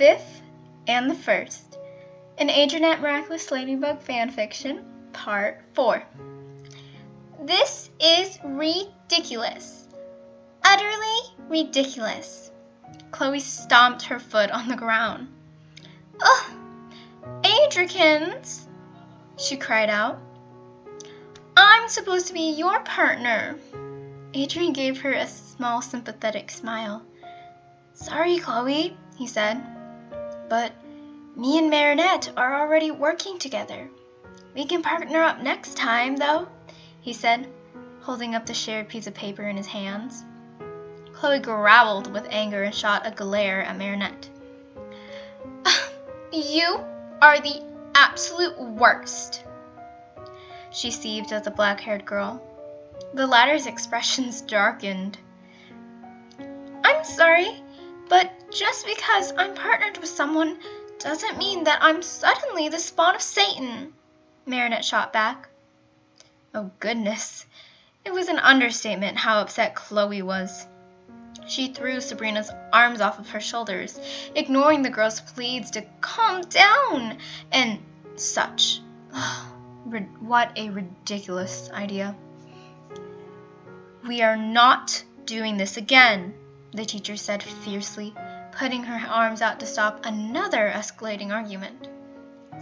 fifth and the first in Adrienette Miraculous Ladybug Fanfiction, Part 4. This is ridiculous. Utterly ridiculous. Chloe stomped her foot on the ground. Ugh! Adriekins! She cried out. I'm supposed to be your partner. Adrien gave her a small sympathetic smile. Sorry, Chloe, he said, but me and Marinette are already working together. We can partner up next time, though, he said, holding up the shared piece of paper in his hands. Chloe growled with anger and shot a glare at Marinette. You are the absolute worst, she seethed at the black-haired girl. The latter's expressions darkened. I'm sorry, but just because I'm partnered with someone doesn't mean that I'm suddenly the spawn of Satan, Marinette shot back. Oh, goodness. It was an understatement how upset Chloe was. She threw Sabrina's arms off of her shoulders, ignoring the girl's pleas to calm down and such. What a ridiculous idea. We are not doing this again, the teacher said fiercely, putting her arms out to stop another escalating argument.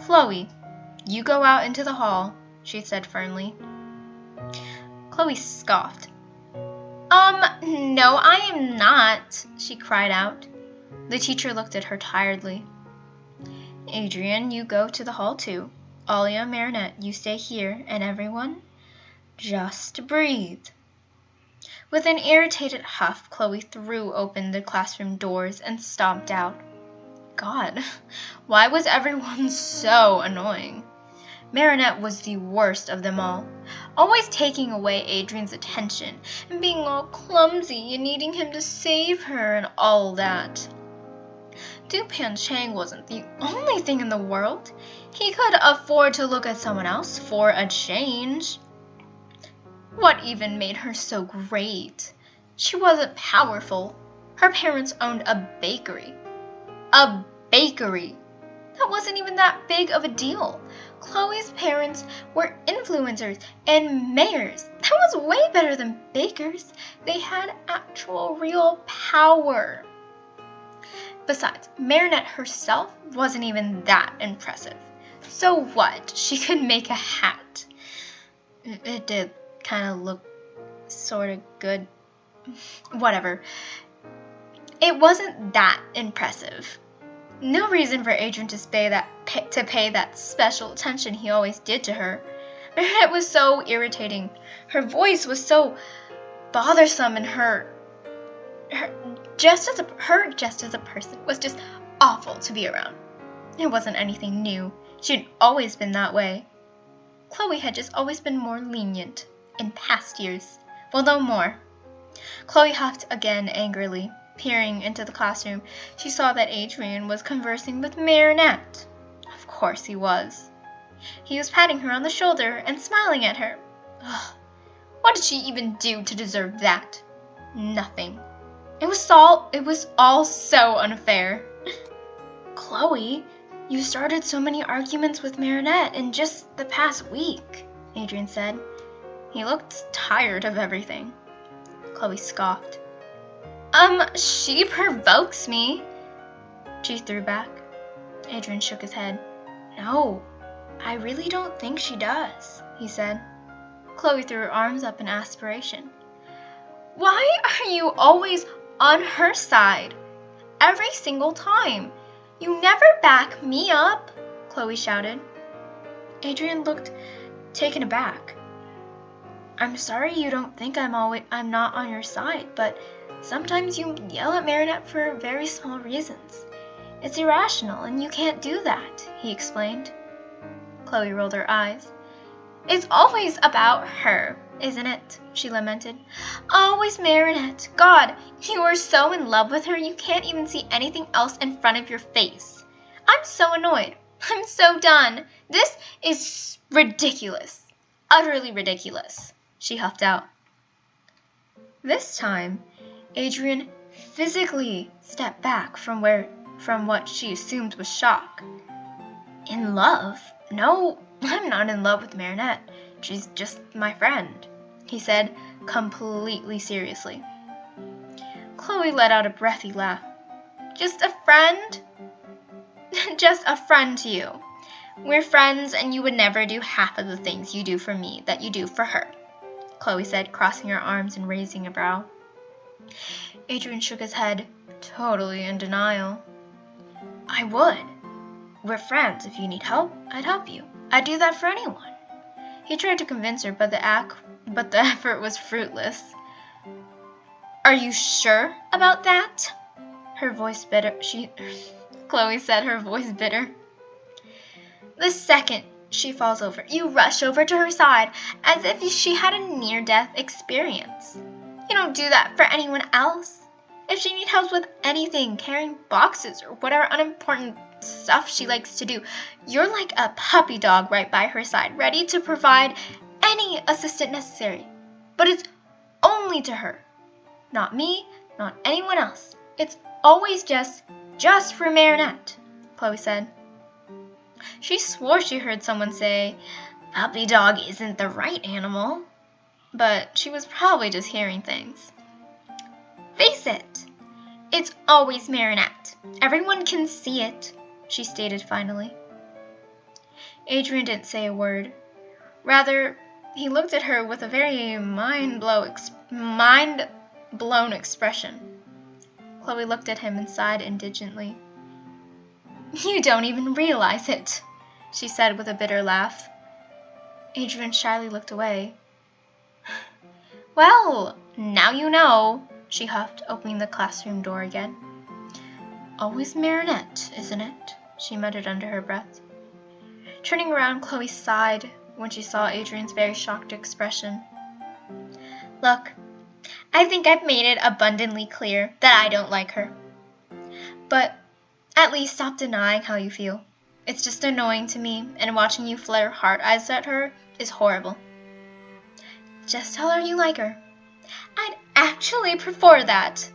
Chloe, you go out into the hall, she said firmly. Chloe scoffed. No, I am not, she cried out. The teacher looked at her tiredly. Adrien, you go to the hall too. Alia, Marinette, you stay here, and everyone, just breathe. With an irritated huff, Chloe threw open the classroom doors and stomped out. God, why was everyone so annoying? Marinette was the worst of them all, always taking away Adrien's attention and being all clumsy and needing him to save her and all that. Dupan Chang wasn't the only thing in the world. He could afford to look at someone else for a change. What even made her so great? She wasn't powerful. Her parents owned a bakery. A bakery! That wasn't even that big of a deal. Chloe's parents were influencers and mayors. That was way better than bakers. They had actual real power. Besides, Marinette herself wasn't even that impressive. So what? She could make a hat. It did kind of look sort of good. Whatever. It wasn't that impressive. No reason for Adrien to pay that special attention he always did to her. Marinette was so irritating. Her voice was so bothersome, and her just as a person was just awful to be around. It wasn't anything new. She'd always been that way. Chloe had just always been more lenient in past years. Well, no more. Chloe huffed again angrily. Peering into the classroom, she saw that Adrien was conversing with Marinette. Of course he was. He was patting her on the shoulder and smiling at her. Ugh. What did she even do to deserve that? Nothing. It was all so unfair. Chloe, you started so many arguments with Marinette in just the past week, Adrien said. He looked tired of everything. Chloe scoffed. She provokes me, she threw back. Adrien shook his head. No, I really don't think she does, he said. Chloe threw her arms up in aspiration. Why are you always on her side? Every single time. You never back me up, Chloe shouted. Adrien looked taken aback. I'm sorry you don't think I'm not on your side, but sometimes you yell at Marinette for very small reasons. It's irrational, and you can't do that, he explained. Chloe rolled her eyes. It's always about her, isn't it? She lamented. Always Marinette. God, you are so in love with her you can't even see anything else in front of your face. I'm so annoyed. I'm so done. This is ridiculous. Utterly ridiculous, she huffed out. This time, Adrien physically stepped back from from what she assumed was shock. In love? No, I'm not in love with Marinette. She's just my friend, he said, completely seriously. Chloe let out a breathy laugh. Just a friend? Just a friend to you. We're friends, and you would never do half of the things you do for me that you do for her, Chloe said, crossing her arms and raising a brow. Adrien shook his head, totally in denial. I would. We're friends. If you need help, I'd help you. I'd do that for anyone. He tried to convince her, but the effort was fruitless. Are you sure about that? Her voice bitter. Chloe said, her voice bitter. The second she falls over, you rush over to her side as if she had a near-death experience. You don't do that for anyone else. If she needs help with anything, carrying boxes or whatever unimportant stuff she likes to do, you're like a puppy dog right by her side, ready to provide any assistance necessary. But it's only to her. Not me, not anyone else. It's always just for Marinette, Chloe said. She swore she heard someone say, puppy dog isn't the right animal. But she was probably just hearing things. Face it, it's always Marinette. Everyone can see it, she stated finally. Adrien didn't say a word. Rather, he looked at her with a very mind-blown expression. Chloe looked at him and sighed indigently. You don't even realize it, she said with a bitter laugh. Adrien shyly looked away. Well, now you know, she huffed, opening the classroom door again. Always Marinette, isn't it? She muttered under her breath. Turning around, Chloe sighed when she saw Adrien's very shocked expression. Look, I think I've made it abundantly clear that I don't like her. But at least stop denying how you feel. It's just annoying to me, and watching you flare heart eyes at her is horrible. Just tell her you like her. I'd actually prefer that,